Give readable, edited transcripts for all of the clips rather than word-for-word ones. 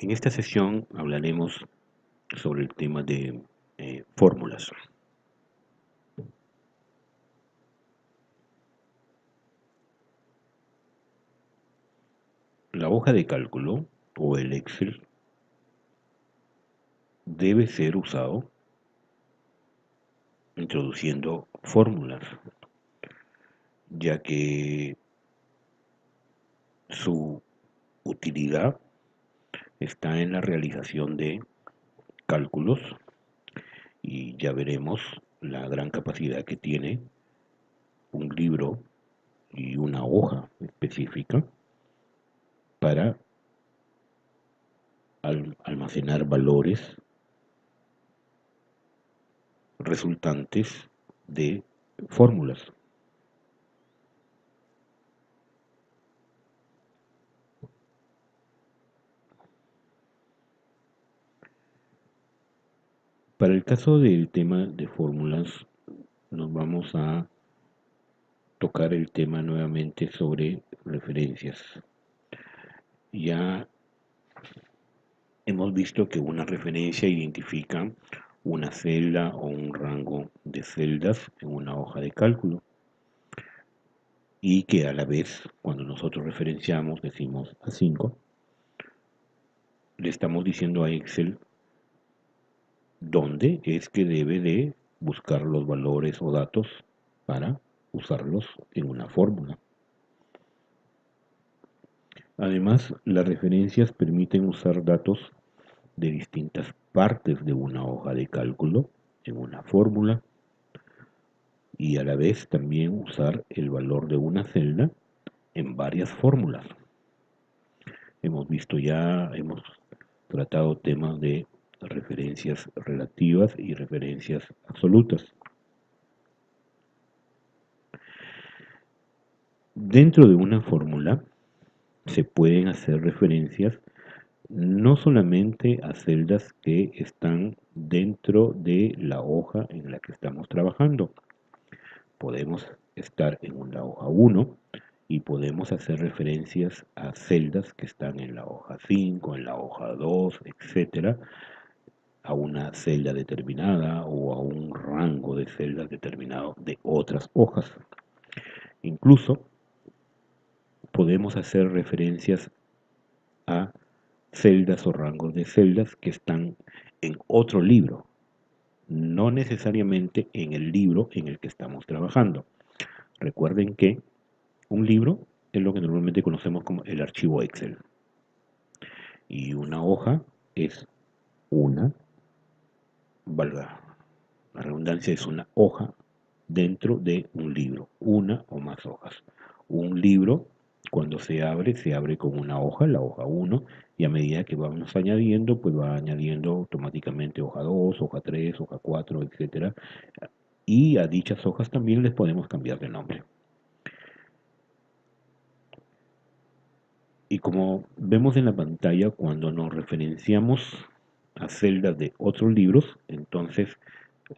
En esta sesión hablaremos sobre el tema de fórmulas. La hoja de cálculo o el Excel debe ser usado introduciendo fórmulas, ya que su utilidad está en la realización de cálculos y ya veremos la gran capacidad que tiene un libro y una hoja específica para almacenar valores resultantes de fórmulas. Para el caso del tema de fórmulas, nos vamos a tocar el tema nuevamente sobre referencias. Ya hemos visto que una referencia identifica una celda o un rango de celdas en una hoja de cálculo y que a la vez, cuando nosotros referenciamos, decimos A5, le estamos diciendo a Excel dónde es que debe de buscar los valores o datos para usarlos en una fórmula. Además, las referencias permiten usar datos de distintas partes de una hoja de cálculo en una fórmula y a la vez también usar el valor de una celda en varias fórmulas. Hemos tratado temas de referencias relativas y referencias absolutas. Dentro de una fórmula se pueden hacer referencias no solamente a celdas que están dentro de la hoja en la que estamos trabajando. Podemos estar en una hoja 1 y podemos hacer referencias a celdas que están en la hoja 5, en la hoja 2, etcétera, a una celda determinada o a un rango de celdas determinado de otras hojas. Incluso podemos hacer referencias a celdas o rangos de celdas que están en otro libro, no necesariamente en el libro en el que estamos trabajando. Recuerden que un libro es lo que normalmente conocemos como el archivo Excel y una hoja es una, valga la redundancia, es una hoja dentro de un libro, una o más hojas. Un libro, cuando se abre con una hoja, la hoja 1, y a medida que vamos añadiendo, pues va añadiendo automáticamente hoja 2, hoja 3, hoja 4, etcétera. Y a dichas hojas también les podemos cambiar de nombre. Y como vemos en la pantalla, cuando nos referenciamos a celdas de otros libros, entonces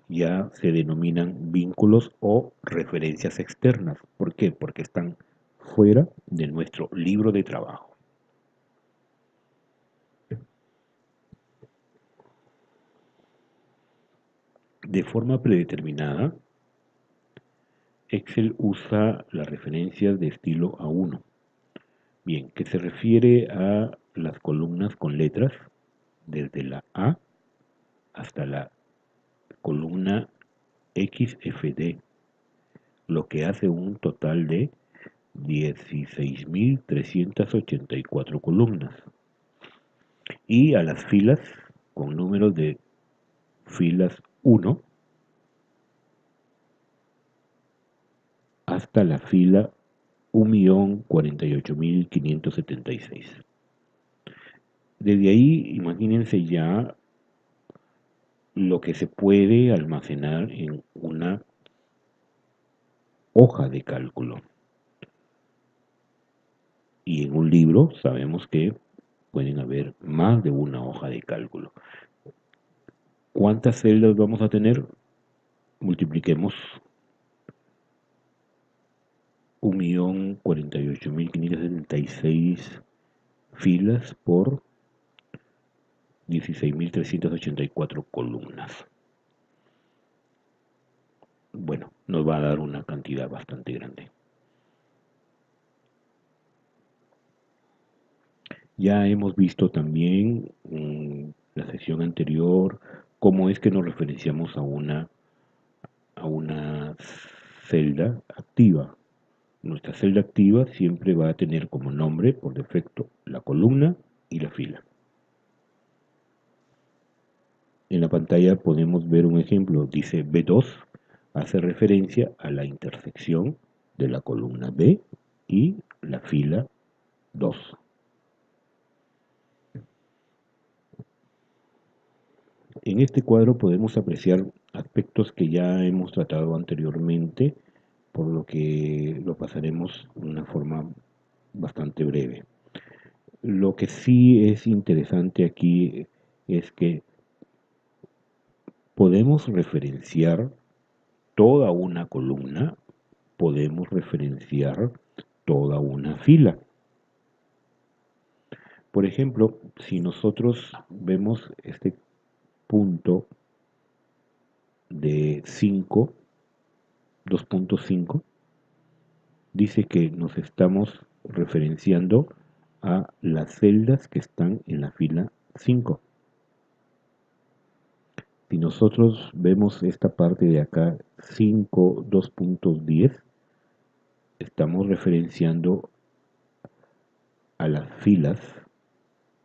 ya se denominan vínculos o referencias externas. ¿Por qué? Porque están fuera de nuestro libro de trabajo. De forma predeterminada, Excel usa las referencias de estilo A1. Bien, que se refiere a las columnas con letras desde la A hasta la columna XFD, lo que hace un total de 16.384 columnas. Y a las filas con números de filas 1 hasta la fila 1.048.576. Desde ahí, imagínense ya lo que se puede almacenar en una hoja de cálculo. Y en un libro sabemos que pueden haber más de una hoja de cálculo. ¿Cuántas celdas vamos a tener? Multipliquemos 1.048.576 filas por 16.384 columnas. Bueno, nos va a dar una cantidad bastante grande. Ya hemos visto también en la sesión anterior cómo es que nos referenciamos a una celda activa. Nuestra celda activa siempre va a tener como nombre por defecto la columna y la fila. En la pantalla podemos ver un ejemplo, dice B2, hace referencia a la intersección de la columna B y la fila 2. En este cuadro podemos apreciar aspectos que ya hemos tratado anteriormente, por lo que lo pasaremos de una forma bastante breve. Lo que sí es interesante aquí es que podemos referenciar toda una columna, podemos referenciar toda una fila. Por ejemplo, si nosotros vemos este punto de 5, 2.5, dice que nos estamos referenciando a las celdas que están en la fila 5. Si nosotros vemos esta parte de acá, 5, 2.10, estamos referenciando a las filas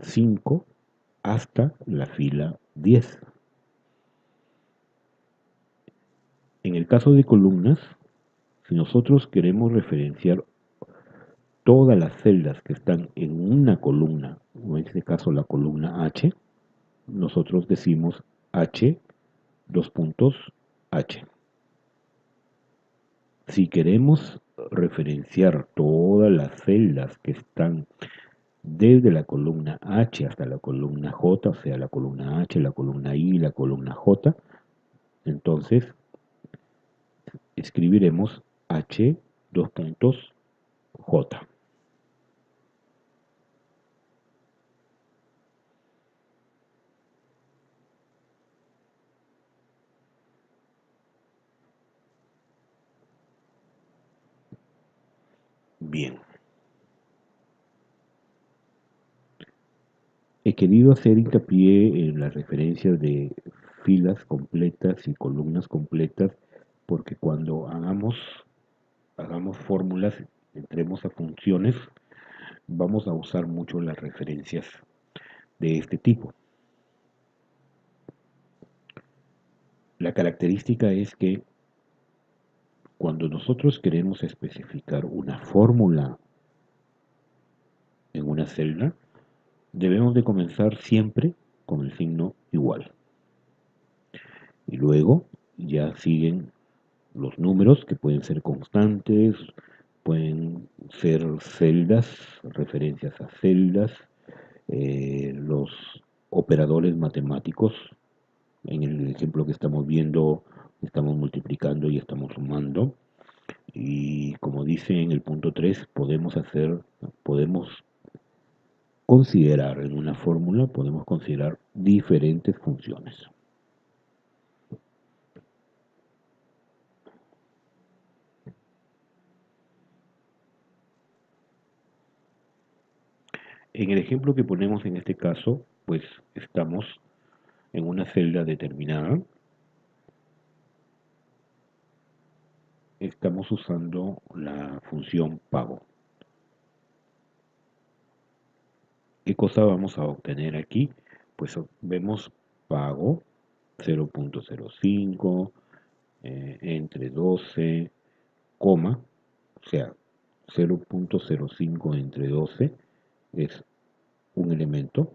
5 hasta la fila 10. En el caso de columnas, si nosotros queremos referenciar todas las celdas que están en una columna, o en este caso la columna H, nosotros decimos H, dos puntos, H. Si queremos referenciar todas las celdas que están desde la columna H hasta la columna J, o sea, la columna H, la columna I, la columna J, entonces escribiremos H, dos puntos, J. Bien. He querido hacer hincapié en las referencias de filas completas y columnas completas porque cuando hagamos fórmulas, entremos a funciones, vamos a usar mucho las referencias de este tipo. La característica es que cuando nosotros queremos especificar una fórmula en una celda, debemos de comenzar siempre con el signo igual. Y luego ya siguen los números que pueden ser constantes, pueden ser celdas, referencias a celdas, los operadores matemáticos. En el ejemplo que estamos viendo, estamos multiplicando y estamos sumando. Y como dice en el punto 3, podemos considerar en una fórmula, podemos considerar diferentes funciones. En el ejemplo que ponemos en este caso, pues estamos en una celda determinada, estamos usando la función pago. ¿Qué cosa vamos a obtener aquí? Pues vemos pago 0.05 entre 12, coma, o sea, 0.05 entre 12 es un elemento,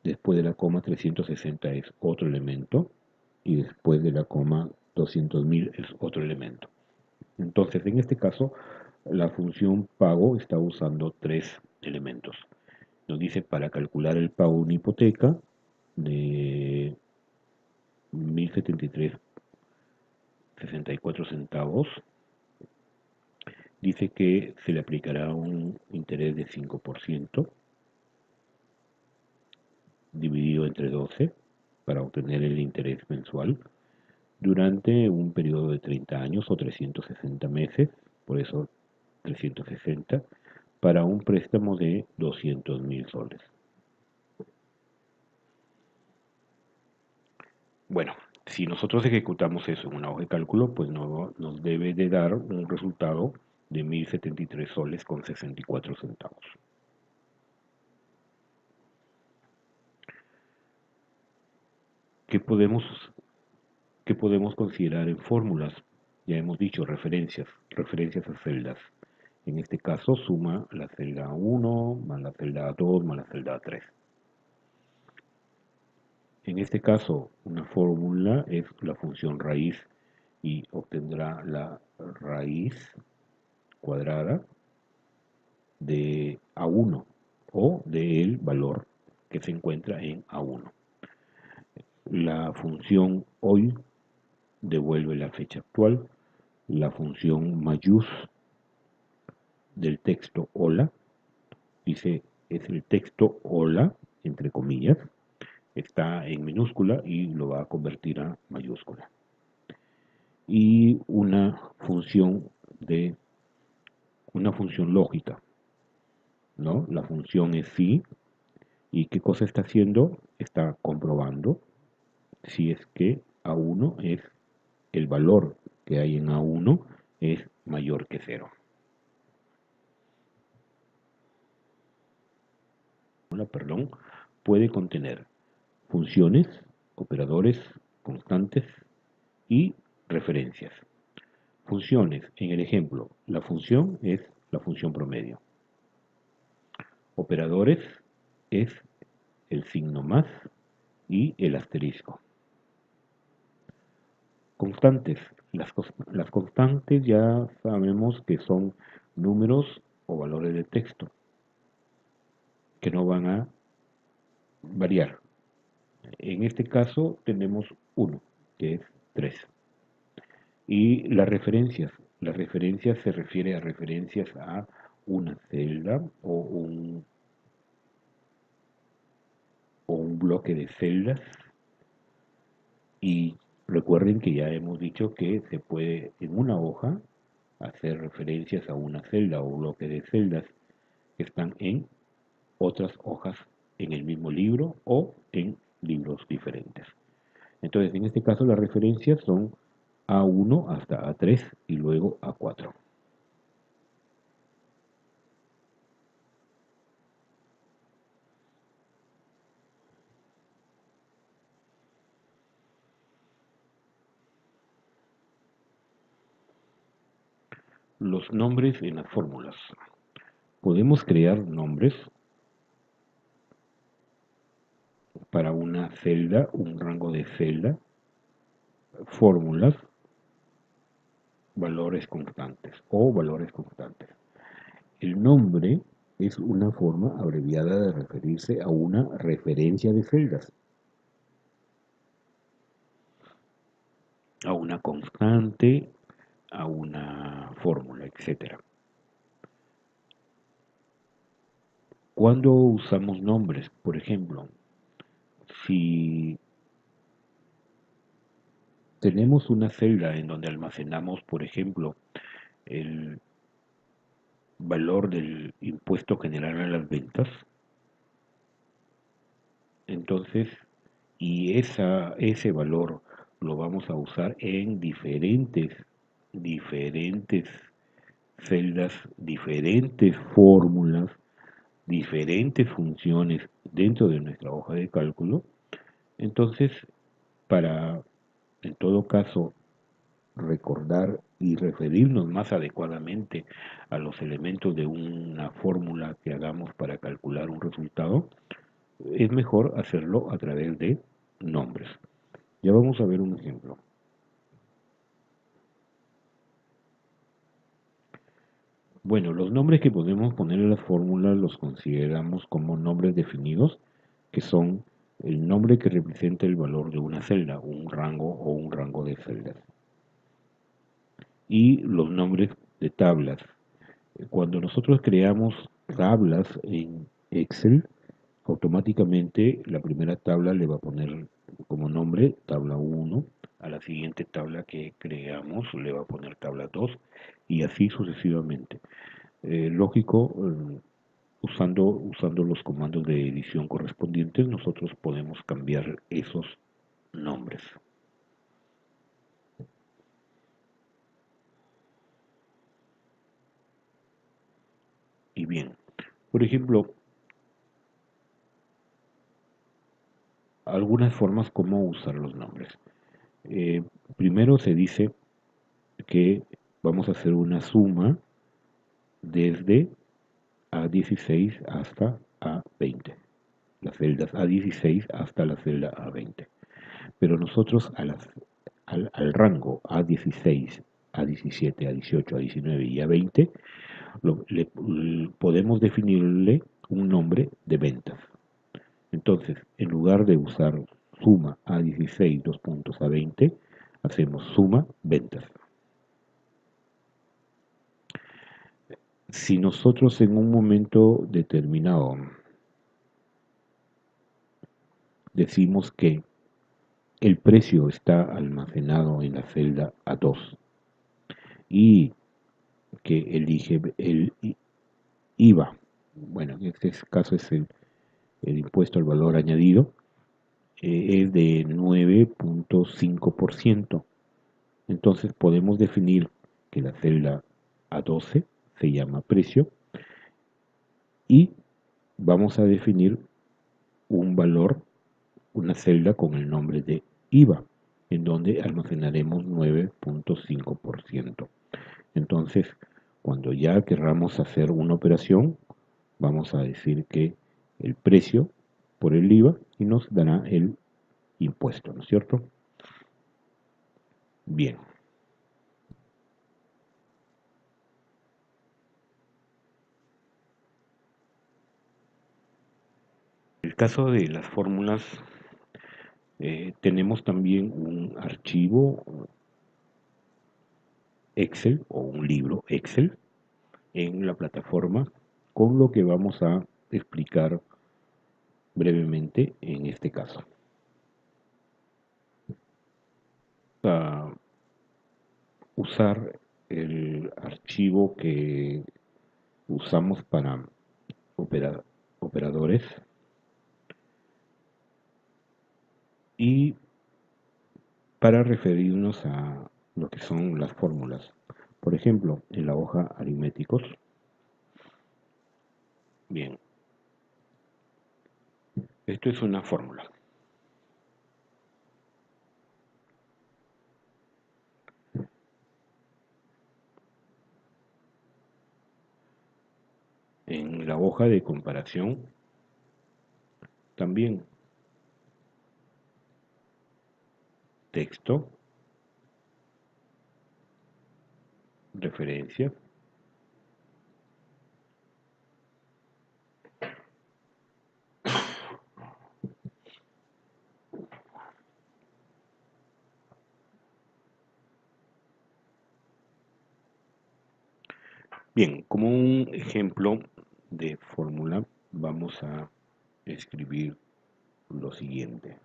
después de la coma 360 es otro elemento y después de la coma 200.000 es otro elemento. Entonces, en este caso, la función pago está usando tres elementos. Nos dice para calcular el pago de una hipoteca de 1.073,64 centavos, dice que se le aplicará un interés de 5% 12 para obtener el interés mensual durante un periodo de 30 años o 360 meses, por eso 360, para un préstamo de 200.000 soles. Bueno, si nosotros ejecutamos eso en una hoja de cálculo, pues nos debe de dar un resultado de 1.073 soles con 64 centavos. ¿Qué podemos, qué podemos considerar en fórmulas? Ya hemos dicho referencias a celdas. En este caso suma la celda 1 más la celda 2 más la celda 3. En este caso, una fórmula es la función raíz y obtendrá la raíz cuadrada de A1 o del valor que se encuentra en A1. La función hoy devuelve la fecha actual. La función mayús del texto hola, dice es el texto hola, entre comillas, está en minúscula y lo va a convertir a mayúscula. Y una función lógica, ¿no? La función es sí, y ¿qué cosa está haciendo? Está comprobando si es que A1 es el valor que hay en A1 es mayor que 0. Perdón, puede contener funciones, operadores, constantes y referencias. Funciones, en el ejemplo, la función es la función promedio. Operadores es el signo más y el asterisco. Constantes. Las constantes ya sabemos que son números o valores de texto que no van a variar. En este caso tenemos uno, que es 3. Y las referencias se refiere a referencias a una celda o un bloque de celdas. Y recuerden que ya hemos dicho que se puede en una hoja hacer referencias a una celda o bloque de celdas que están en otras hojas en el mismo libro o en libros diferentes. Entonces, en este caso las referencias son A1 hasta A3 y luego A4. Los nombres en las fórmulas. Podemos crear nombres para una celda, un rango de celda, fórmulas, valores constantes o valores constantes. El nombre es una forma abreviada de referirse a una referencia de celdas, a una constante, a una fórmula, etc. Cuando usamos nombres, por ejemplo, si tenemos una celda en donde almacenamos, por ejemplo, el valor del impuesto general a las ventas, entonces, y ese valor lo vamos a usar en diferentes celdas, diferentes fórmulas, diferentes funciones dentro de nuestra hoja de cálculo. Entonces, para, en todo caso, recordar y referirnos más adecuadamente a los elementos de una fórmula que hagamos para calcular un resultado, es mejor hacerlo a través de nombres. Ya vamos a ver un ejemplo. Bueno, los nombres que podemos poner en las fórmulas los consideramos como nombres definidos, que son el nombre que representa el valor de una celda, un rango o un rango de celdas. Y los nombres de tablas. Cuando nosotros creamos tablas en Excel, Automáticamente la primera tabla le va a poner como nombre tabla 1, a la siguiente tabla que creamos le va a poner tabla 2 y así sucesivamente. Lógico, usando los comandos de edición correspondientes, nosotros podemos cambiar esos nombres. Y bien, por ejemplo, algunas formas como usar los nombres. Eh, Primero se dice que vamos a hacer una suma desde A16 hasta A20, las celdas A16 hasta la celda A20. Pero nosotros al rango A16, A17, A18, A19 y A20 podemos definirle un nombre de ventas. Entonces, en lugar de usar suma A16 dos puntos A20, hacemos suma ventas. Si nosotros en un momento determinado decimos que el precio está almacenado en la celda A2 y que elige el IVA, bueno, en este caso es el impuesto al valor añadido, es de 9.5%. Entonces podemos definir que la celda A12 se llama precio y vamos a definir un valor, una celda con el nombre de IVA, en donde almacenaremos 9.5%. Entonces, cuando ya querramos hacer una operación, vamos a decir que el precio por el IVA y nos dará el impuesto, ¿no es cierto? Bien. En el caso de las fórmulas, tenemos también un archivo Excel o un libro Excel en la plataforma con lo que vamos a explicar brevemente en este caso. A usar el archivo que usamos para operadores y para referirnos a lo que son las fórmulas. Por ejemplo, en la hoja aritméticos, bien, esto es una fórmula. En la hoja de comparación, también texto, referencia, bien, como un ejemplo de fórmula, vamos a escribir lo siguiente.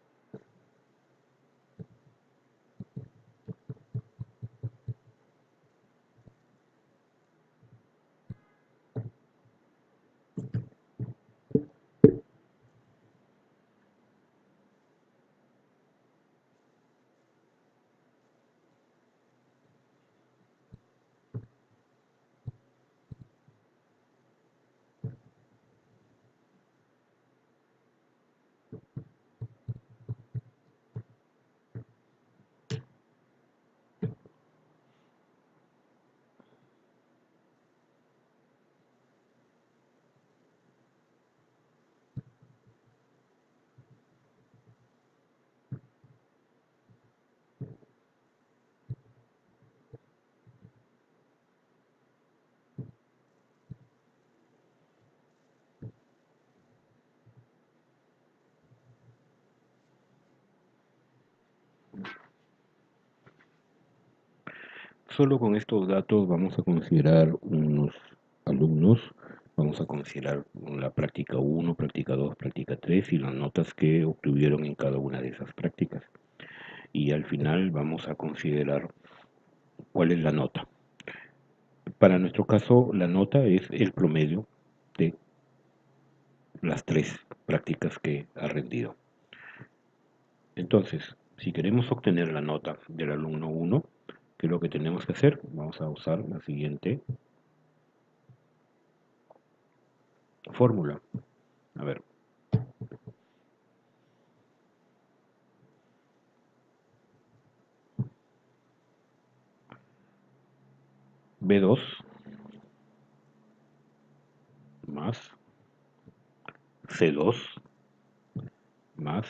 Solo con estos datos vamos a considerar unos alumnos Vamos a considerar la práctica 1, práctica 2, práctica 3 y las notas que obtuvieron en cada una de esas prácticas. Y al final vamos a considerar cuál es la nota. Para nuestro caso, la nota es el promedio de las 3 prácticas que ha rendido. Entonces, si queremos obtener la nota del alumno 1, ¿qué es lo que tenemos que hacer? Vamos a usar la siguiente fórmula. A ver, B2 más C2 más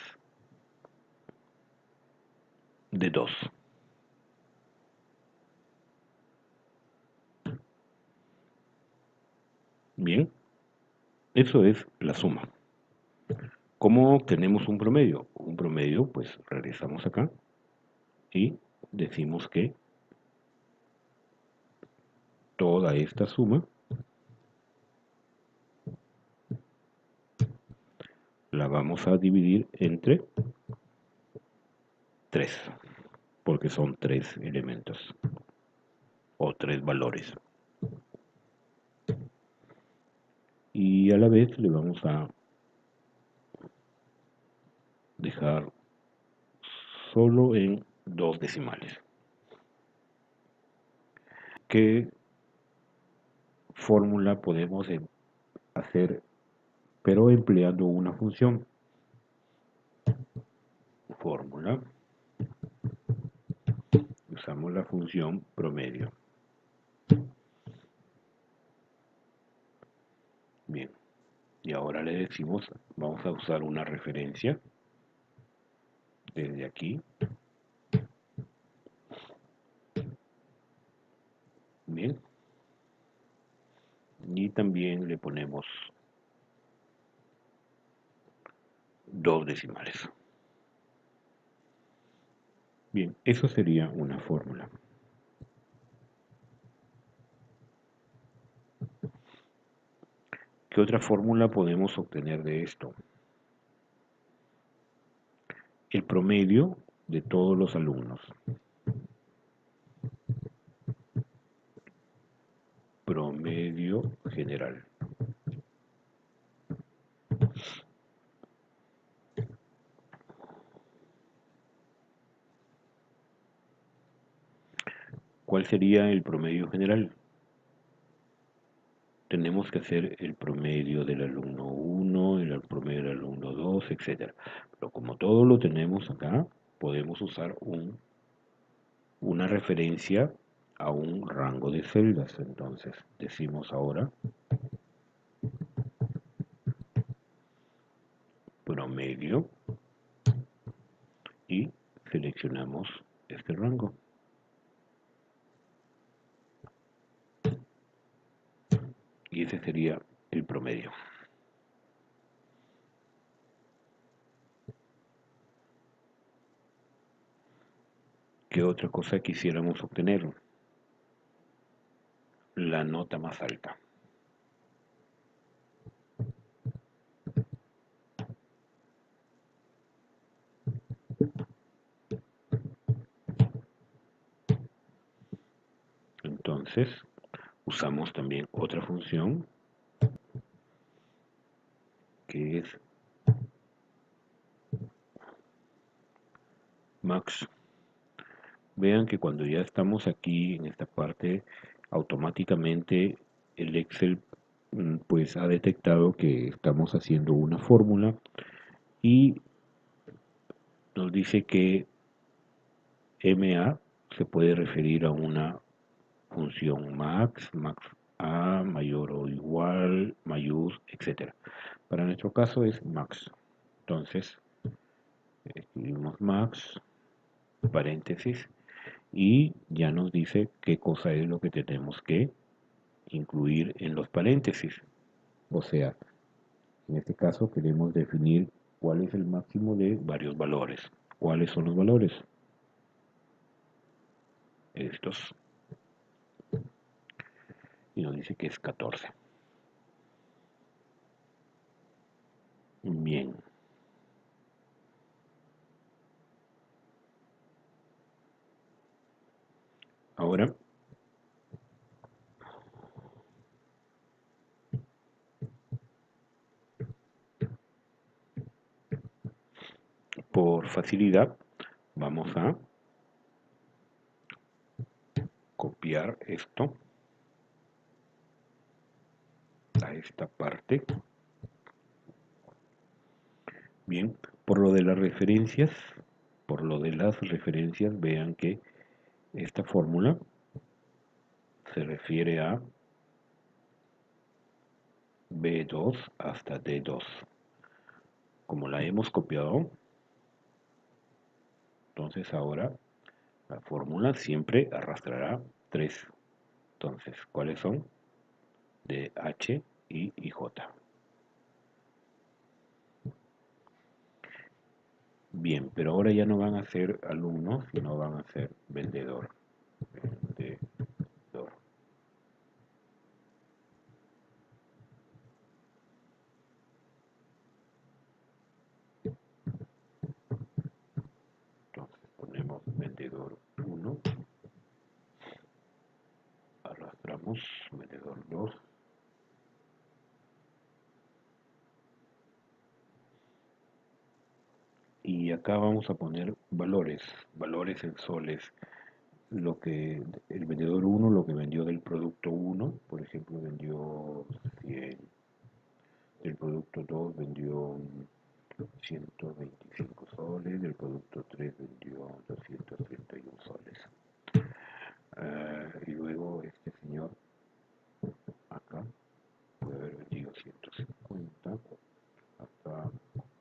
D2. Bien, eso es la suma. ¿Cómo obtenemos un promedio? Un promedio, pues regresamos acá y decimos que toda esta suma la vamos a dividir entre 3, porque son 3 elementos o 3 valores. Y a la vez le vamos a dejar solo en 2 decimales. ¿Qué fórmula podemos hacer, pero empleando una función? Fórmula, usamos la función promedio. Bien, y ahora le decimos, vamos a usar una referencia desde aquí. Bien, y también le ponemos 2 decimales. Bien, eso sería una fórmula. ¿Qué otra fórmula podemos obtener de esto? El promedio de todos los alumnos. Promedio general. ¿Cuál sería el promedio general? Tenemos que hacer el promedio del alumno 1, el promedio del alumno 2, etc. Pero como todo lo tenemos acá, podemos usar una referencia a un rango de celdas. Entonces decimos ahora promedio y seleccionamos este rango. Y ese sería el promedio. ¿Qué otra cosa quisiéramos obtener? La nota más alta. Entonces, usamos también otra función que es max. Vean que cuando ya estamos aquí en esta parte, automáticamente el Excel pues ha detectado que estamos haciendo una fórmula y nos dice que MA se puede referir a una función max, max A, mayor o igual, mayús, etc. Para nuestro caso es max. Entonces, escribimos max, paréntesis, y ya nos dice qué cosa es lo que tenemos que incluir en los paréntesis. O sea, en este caso queremos definir cuál es el máximo de varios valores. ¿Cuáles son los valores? Estos. Y nos dice que es 14. Bien, ahora por facilidad vamos a copiar esto a esta parte. Bien, por lo de las referencias, vean que esta fórmula se refiere a B2 hasta D2. Como la hemos copiado, entonces ahora la fórmula siempre arrastrará 3. Entonces, ¿cuáles son? De H, I y J. Bien, pero ahora ya no van a ser alumnos, sino van a ser vendedor. Vendedor. Entonces ponemos vendedor 1, arrastramos vendedor 2, y acá vamos a poner valores en soles. Lo que el vendedor 1, lo que vendió del producto 1, por ejemplo, vendió 100, del producto 2 vendió 125 soles, del producto 3 vendió 231 soles. Y luego este señor acá puede haber vendido 150, acá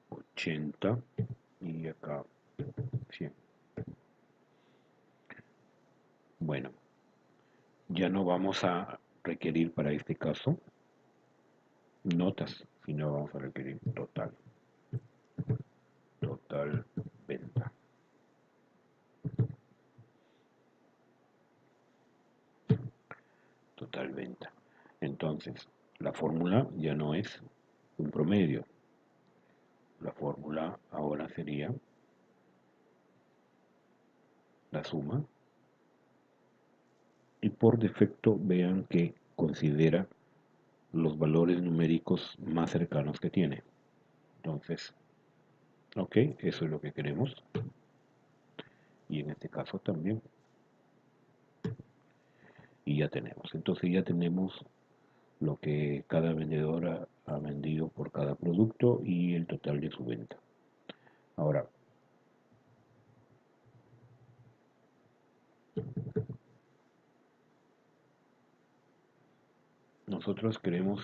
80 y acá 100. Bueno, ya no vamos a requerir para este caso notas, sino vamos a requerir total venta, total venta. Entonces, la fórmula ya no es un promedio, la fórmula ahora sería la suma, y por defecto vean que considera los valores numéricos más cercanos que tiene. Entonces, ok, eso es lo que queremos, y en este caso también, y ya tenemos. Entonces ya tenemos lo que cada vendedor ha vendido por cada producto y el total de su venta. Ahora, nosotros tenemos,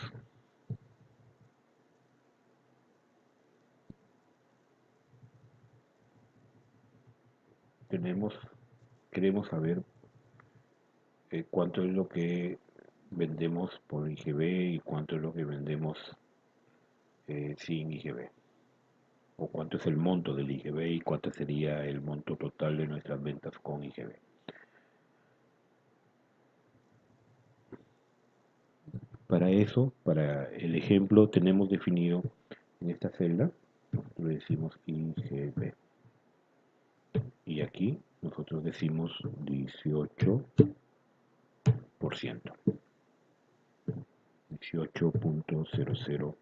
queremos saber cuánto es lo que vendemos por IGB y cuánto es lo que vendemos sin IGB, o cuánto es el monto del IGB y cuánto sería el monto total de nuestras ventas con IGB. Para eso, para el ejemplo, tenemos definido en esta celda, nosotros le decimos IGB, y aquí nosotros decimos 18%, 18.00%.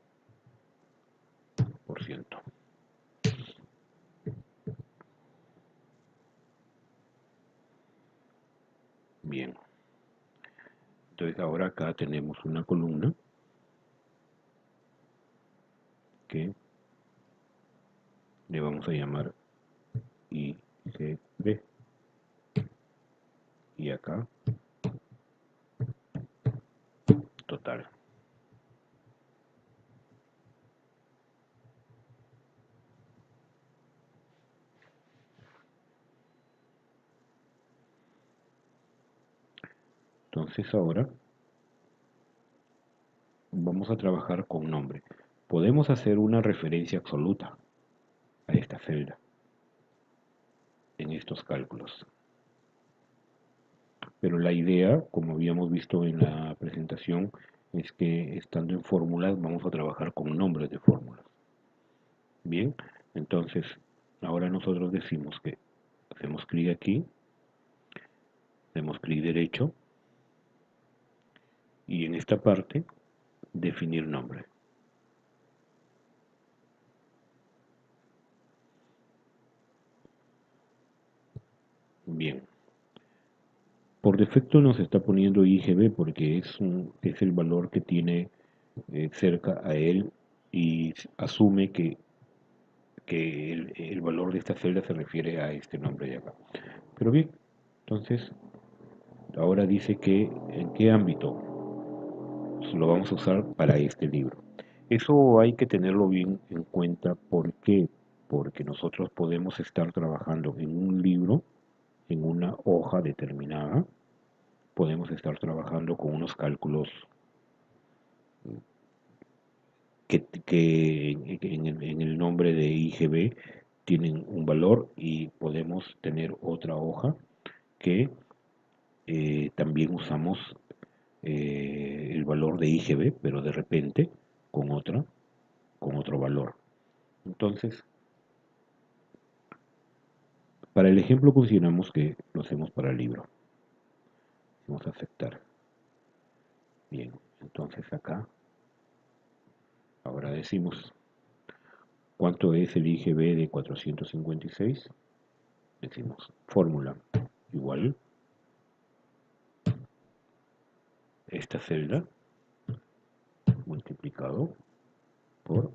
Bien, entonces ahora acá tenemos una columna que le vamos a llamar IGB, y acá total. Entonces ahora vamos a trabajar con nombre. Podemos hacer una referencia absoluta a esta celda en estos cálculos. Pero la idea, como habíamos visto en la presentación, es que estando en fórmulas vamos a trabajar con nombres de fórmulas. Bien, entonces ahora nosotros decimos que hacemos clic aquí, hacemos clic derecho y en esta parte definir nombre. Bien, por defecto nos está poniendo IGB porque es el valor que tiene cerca a él y asume que el valor de esta celda se refiere a este nombre de acá. Pero bien, entonces ahora dice que en qué ámbito lo vamos a usar para este libro. Eso hay que tenerlo bien en cuenta. ¿Por qué? Porque nosotros podemos estar trabajando en un libro, en una hoja determinada, podemos estar trabajando con unos cálculos que en el nombre de IGB tienen un valor y podemos tener otra hoja que también usamos el valor de IGB, pero de repente con con otro valor. Entonces, para el ejemplo consideramos que lo hacemos para el libro. Vamos a aceptar. Bien, entonces acá, ahora decimos cuánto es el IGB de 456. Decimos fórmula igual esta celda multiplicado por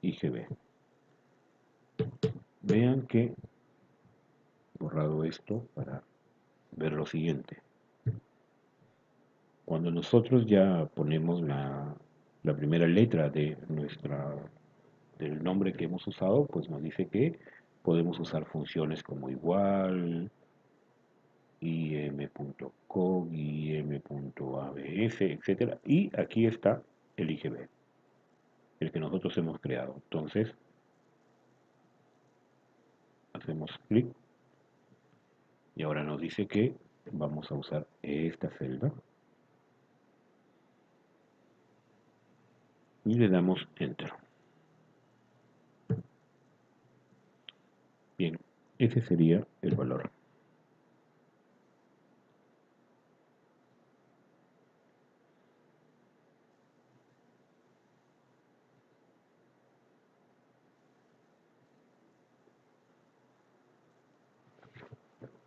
IGB. Vean que borrado esto para ver lo siguiente. Cuando nosotros ya ponemos la primera letra del nombre que hemos usado, pues nos dice que podemos usar funciones como igual, im.cog, im.abs, etcétera. Y aquí está el IGB, el que nosotros hemos creado. Entonces, hacemos clic y ahora nos dice que vamos a usar esta celda y le damos Enter. Bien, ese sería el valor.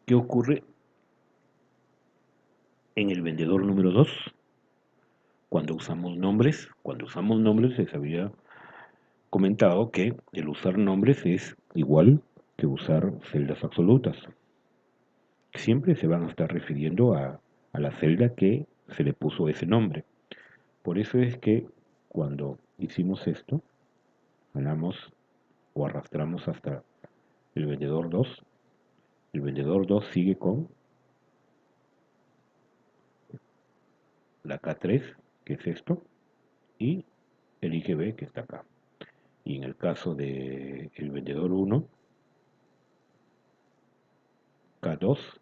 ¿Qué ocurre en el vendedor número 2? Cuando usamos nombres les había comentado que el usar nombres es igual que usar celdas absolutas. Siempre se van a estar refiriendo a la celda que se le puso ese nombre. Por eso es que cuando hicimos esto, jalamos o arrastramos hasta el vendedor 2. El vendedor 2 sigue con la K3, que es esto, y el IGB, que está acá. Y en el caso del vendedor 1, K2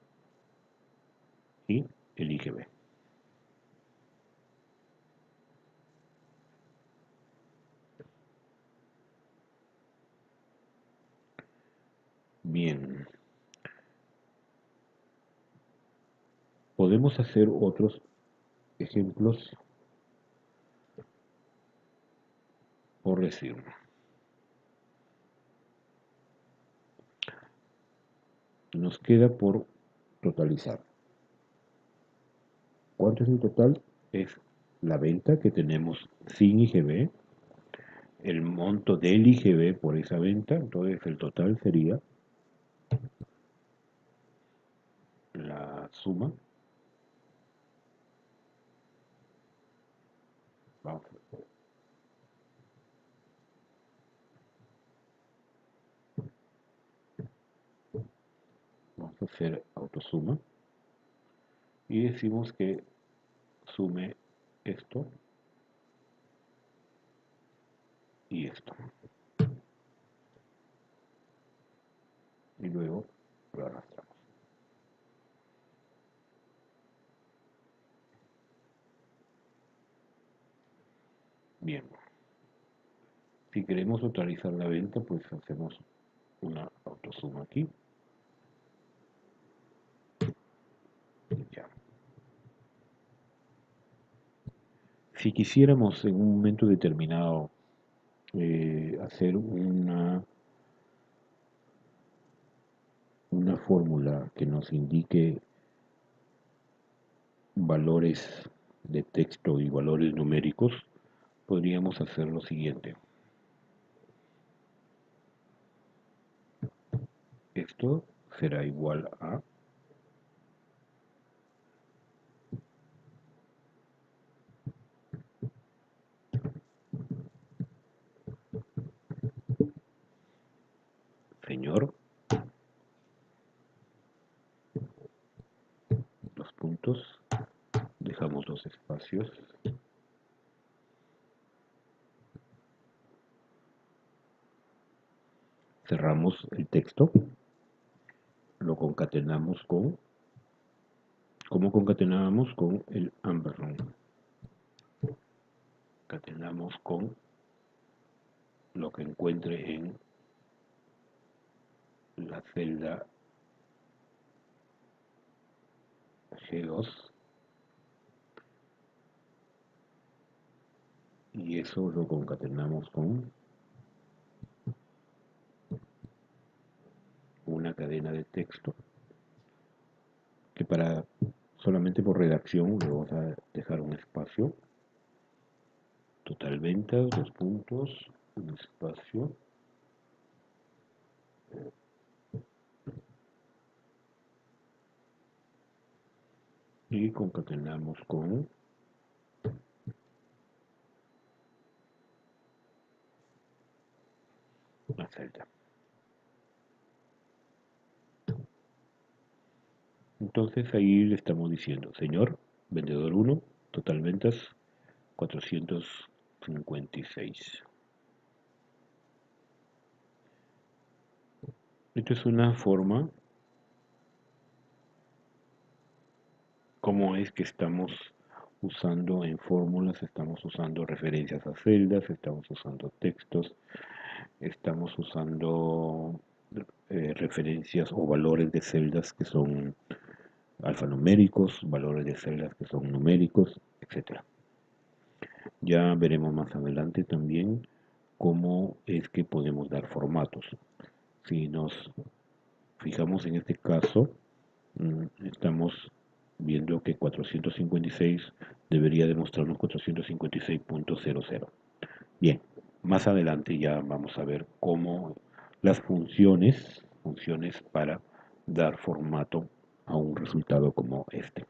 y el IGB. Bien, podemos hacer otros ejemplos, por decirlo. Nos queda por totalizar. ¿Cuánto es el total? Es la venta que tenemos sin IGB, el monto del IGB por esa venta, entonces el total sería la suma. Vamos, vamos a hacer autosuma y decimos que sume esto y esto. Y luego lo arrastramos. Bien, Si queremos totalizar la venta, pues hacemos una autosuma aquí. Ya. Si quisiéramos en un momento determinado hacer una fórmula que nos indique valores de texto y valores numéricos, podríamos hacer lo siguiente. Esto será igual a señor, los puntos, dejamos los espacios, cerramos el texto, lo concatenamos con, ¿cómo concatenábamos? Con el ampersand. Concatenamos con lo que encuentre en la celda G2 y eso lo concatenamos con una cadena de texto que para solamente por redacción le vamos a dejar un espacio. Total ventas, dos puntos, un espacio. Y concatenamos con la celda. Entonces ahí le estamos diciendo, señor, vendedor 1, total ventas 456. Esta es una forma como es que estamos usando en fórmulas, estamos usando referencias a celdas, estamos usando textos, estamos usando referencias o valores de celdas que son alfanuméricos, valores de celdas que son numéricos, etc. Ya veremos más adelante también cómo es que podemos dar formatos. Si nos fijamos en este caso, estamos viendo que 456 debería demostrarnos 456.00. Bien, más adelante ya vamos a ver cómo las funciones para dar formato a un resultado como este.